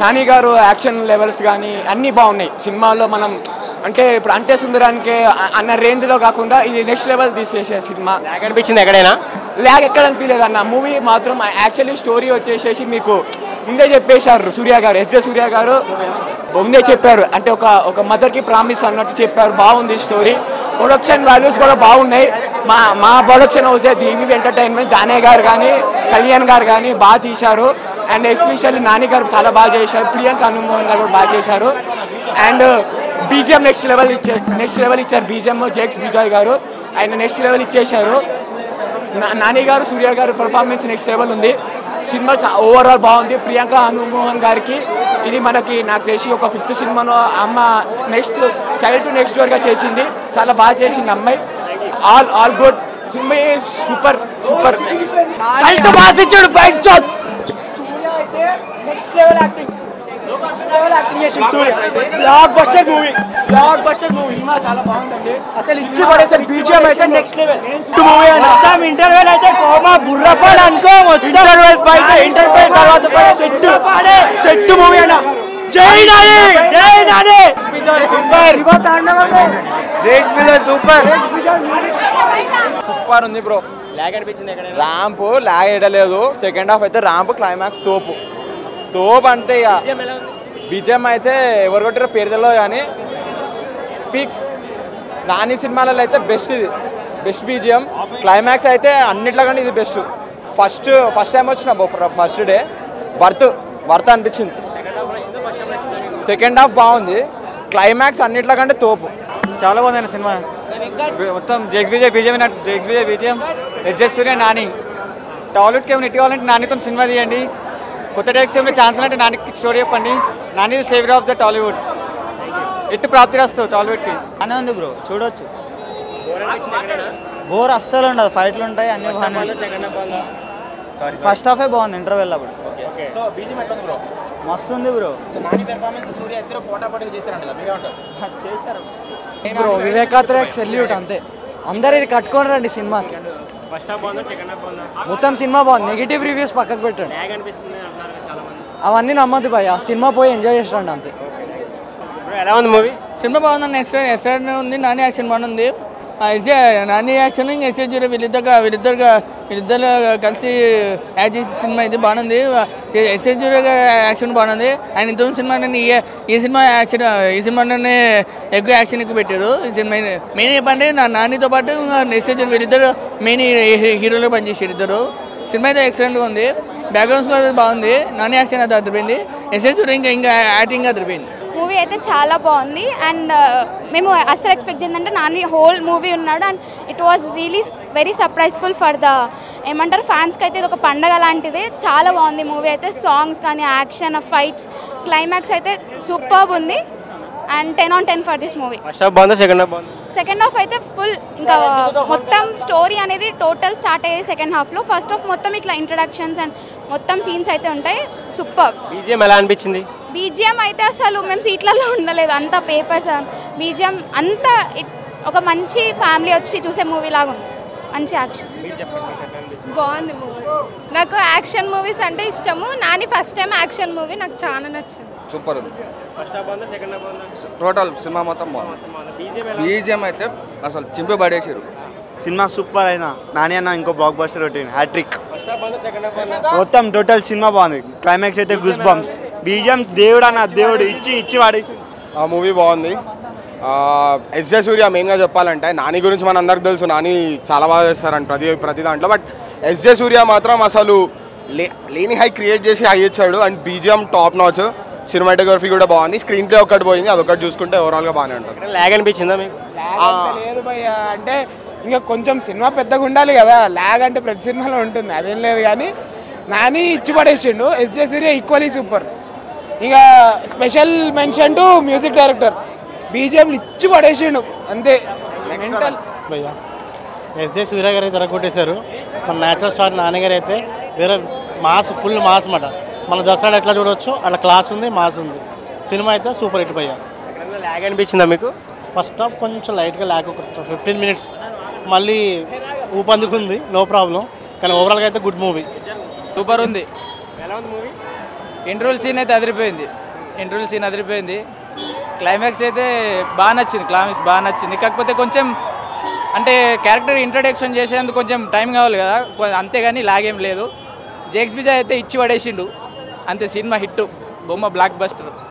నాని గారు action levels కానీ అన్నీ బాగున్నాయి సినిమాలో. మనం అంటే ఇప్పుడు అంటే సుందరానికి అన్న రేంజ్లో కాకుండా ఇది నెక్స్ట్ లెవెల్ తీసేసే సినిమా. ల్యాగ్ అనిపించింది ఎక్కడైనా? ల్యాగ్ ఎక్కడ అనిపించలేదు అన్న. మూవీ మాత్రం యాక్చువల్లీ స్టోరీ వచ్చేసేసి మీకు ముందే చెప్పేశారు సూర్య గారు, ఎస్జే సూర్య గారు ముందే చెప్పారు. అంటే ఒక మదర్కి ప్రామిస్ అన్నట్టు చెప్పారు. బాగుంది స్టోరీ, ప్రొడక్షన్ వాల్యూస్ కూడా బాగున్నాయి. మా ప్రొడక్షన్ హౌసే దీవి ఎంటర్టైన్మెంట్, దానయ్య గారు కానీ కళ్యాణ్ గారు కానీ బాగా తీశారు. అండ్ ఎస్పెషల్లీ నాని గారు చాలా బాగా చేశారు, ప్రియాంక హనుమోహన్ గారు కూడా బాగా చేశారు. అండ్ బీజిఎం నెక్స్ట్ లెవెల్ ఇచ్చారు. బీజిఎం జేక్స్ విజయ్ గారు ఆయన నెక్స్ట్ లెవెల్ ఇచ్చేశారు. నాని గారు సూర్య గారు పర్ఫార్మెన్స్ నెక్స్ట్ లెవెల్ ఉంది. సినిమా ఓవరాల్ బాగుంది. ప్రియాంక హనుమోహన్ గారికి ఇది మనకి నాకు తెలిసి ఒక 5th సినిమాలో అమ్మ నెక్స్ట్ చైల్డ్ టు నెక్స్ట్ డోర్గా చేసింది. చాలా బాగా చేసింది అమ్మాయి. All good. Cinema super super. Block buster movie చాలా బాగుందండి. అసలు ఇచ్చి పడేసారు. బీజిఎం అయితే నెక్స్ట్ లెవెల్ మూవీ మొత్తం. ఇంటర్వెల్ అయితే కోమా బుర్రపాడు అనుకో. ఇంటర్వెల్ ఫైట్, ఇంటర్వెల్ తర్వాత సెట్ మూవీ అన్న. జై నాని, జై నాని. సూపర్ ఉంది బ్రో. ల్యాగ్ అనిపించింది ఎక్కడైనా? ర్యాంప్ ల్యాగ్ వేయలేదు. సెకండ్ హాఫ్ అయితే ర్యాంప్, క్లైమాక్స్ తోపు అంటే ఇక బీజిఎం అయితే ఎవరు కొట్టారో పేరు తెలియదు కానీ పిక్స్. నాని సినిమాలలో అయితే బెస్ట్, ఇది బెస్ట్ బీజిఎం. క్లైమాక్స్ అయితే అన్నిట్లో కంటే ఇది బెస్ట్. ఫస్ట్ టైం వచ్చిన ఫస్ట్ డే వర్త్ అనిపించింది. సెకండ్ హాఫ్ బాగుంది, క్లైమాక్స్ అన్నిట్లో కంటే తోపు. చాలా బాగుంది సినిమా మొత్తం. జేక్స్ విజయ్ బీజిఎం, ఎస్జే సూర్య, నాని. టాలీవుడ్కి ఏమైనా ఇటు కావాలంటే నానితో సినిమా తీయండి. కొత్త డైరెక్షన్ ఛాన్స్ అంటే నానికి స్టోరీ చెప్పండి. Nani saver of the Tollywood. ఎట్టు ప్రాప్తి రాస్తావు టాలీవుడ్కి. అనే ఉంది బ్రో, చూడొచ్చు. బోర్ అస్సలు ఉండదు. ఫైట్లు ఉంటాయి, అన్ని బాగున్నాయి. ఫస్ట్ హాఫే బాగుంది, ఇంటర్వెల్ అప్పుడు మస్తు ఉంది బ్రో. చేస్తారు బ్రో. వివేకాత్రక్ సెల్యూట్ అంతే. అందరు ఇది కట్టుకొని రండి సినిమాకి. మొత్తం సినిమా బాగుంది. నెగిటివ్ రివ్యూస్ పక్కకు పెట్టండి, అవన్నీ నమ్మద్దు భయ. సినిమా పోయి ఎంజాయ్ చేస్తాండి అంతే. ఎలా ఉంది మూవీ? సినిమా బాగుంది. ఎక్స్ట్రా ఉంది. నాని యాక్షన్ బాగుంది. నాని యాక్షన్ ఇంకా ఎస్ఏ జూరి వీళ్ళిద్దరు కలిసి యాడ్ చేసిన సినిమా ఇది బాగుంది. ఎస్ఏ జూరి యాక్షన్ బాగుంది. ఆయన ఇంతకుముందు సినిమా ఈ సినిమాలోనే ఎక్కువ యాక్షన్ ఎక్కువ పెట్టారు. ఈ సినిమా మెయిన్ చెప్పండి, నానితో పాటు ఎస్ఏ జూరి వీళ్ళిద్దరు మెయిన్ హీరోలో పనిచేసారు ఇద్దరు. సినిమా అయితే ఎక్సలెంట్గా ఉంది. బ్యాక్గ్రౌండ్స్ కూడా బాగుంది. నాని యాక్షన్ అయితే అదిరిపోయింది. ఎస్ఏ జూరి ఇంకా యాక్టింగ్ అదిరిపోయింది. మూవీ అయితే చాలా బాగుంది. అండ్ మేము అస్సలు ఎక్స్పెక్ట్ చేద్దంటే నాని హోల్ మూవీ ఉన్నాడు. And it was really very surpriseful for the ఏమంటారు ఫ్యాన్స్కి అయితే ఇది ఒక పండగ లాంటిది. చాలా బాగుంది మూవీ అయితే. సాంగ్స్ కానీ, యాక్షన్, ఫైట్స్, క్లైమాక్స్ అయితే సూపర్ ఉంది. And 10 on 10 for this movie. Second half అయితే ఫుల్ ఇంకా మొత్తం స్టోరీ అనేది టోటల్ స్టార్ట్ అయ్యేది సెకండ్ హాఫ్లో. ఫస్ట్ హాఫ్ మొత్తం ఇట్లా ఇంట్రడక్షన్స్ అండ్ మొత్తం సీన్స్ అయితే ఉంటాయి. సూపర్. బీజిఎం ఎలా అనిపించింది? బీజిఎం అయితే అసలు మేము సీట్లలో ఉండలేదు. అంత పేపర్స్ బీజిఎం అంతా ఒక మంచి ఫ్యామిలీ వచ్చి చూసే మూవీ లాగా ఉంది. మంచి యాక్షన్ బాగుంది మూవీ. నాకు యాక్షన్ మూవీస్ అంటే ఇష్టము. Nani first time action movie నాకు చాలా నచ్చింది. సూపర్ ఉంది. టోటల్ సినిమా మొత్తం బాగుంది. బీజిఎం అయితే అసలు చింపి పడేసారు. సినిమా సూపర్ అయినా. నాని అన్న ఇంకో బ్లాక్ బస్టర్ రొటీన్, హ్యాట్రిక్. మొత్తం టోటల్ సినిమా బాగుంది. క్లైమాక్స్ అయితే గూస్ బంప్స్. బీజిఎంస్ దేవుడు అన్న, దేవుడు ఇచ్చి వాడేసి. ఆ మూవీ బాగుంది. ఎస్జే సూర్య మెయిన్గా చెప్పాలంటే నాని గురించి మన అందరికి తెలుసు. నాని చాలా బాగా చేస్తారంట ప్రతి దాంట్లో. బట్ ఎస్జే సూర్య మాత్రం అసలు లేని హై క్రియేట్ చేసి హై ఇచ్చాడు. And BGM top notch. Cinematography కూడా బాగుంది. స్క్రీన్ ప్లే ఒకటి పోయింది, అదొకటి చూసుకుంటే ఓవరాల్గా బాగానే ఉంటుంది. ల్యాగ్ అనిపించిందా మీకు? లేదు భయ్య, అంటే ఇంకా కొంచెం సినిమా పెద్దగా ఉండాలి కదా. ల్యాగ్ అంటే ప్రతి సినిమాలో ఉంటుంది, అదేం లేదు. కానీ నాని ఇచ్చి పడేసిండు. SJ Suryah equally super. ఇంకా special mention to music director. బీజిఎంలు ఇచ్చి పడేసిండు అంతే. మెంటల్ భయ్య. ఎస్జే సూర్య గారు అయితే తెరగొట్టేశారు. మన న్యాచురల్ స్టార్ నాని గారు అయితే వేరే మాస్, ఫుల్ మాస్ మాట. మన దసరా ఎట్లా చూడవచ్చు అట్లా క్లాస్ ఉంది, మాస్ ఉంది. సినిమా అయితే సూపర్ హిట్ భయ్య. ల్యాగ్ అనిపించిందా మీకు? ఫస్ట్ హాఫ్ కొంచెం లైట్గా ల్యాగ్, ఒక 15 minutes మళ్ళీ ఊపందుకుంది, నో ప్రాబ్లం. కానీ ఓవరాల్గా అయితే గుడ్ మూవీ. సూపర్ ఉంది. ఎలా ఉంది మూవీ? ఇంటర్వెల్ సీన్ అయితే అదిరిపోయింది క్లైమాక్స్ అయితే బాగా నచ్చింది బాగా నచ్చింది. కాకపోతే కొంచెం అంటే క్యారెక్టర్ ఇంట్రడక్షన్ చేసేందుకు కొంచెం టైం కావాలి కదా, అంతేగాని లాగేం లేదు. జేక్స్ విజయ్ అయితే ఇచ్చి పడేసిండు అంతే. సినిమా హిట్, బొమ్మ బ్లాక్ బస్టర్.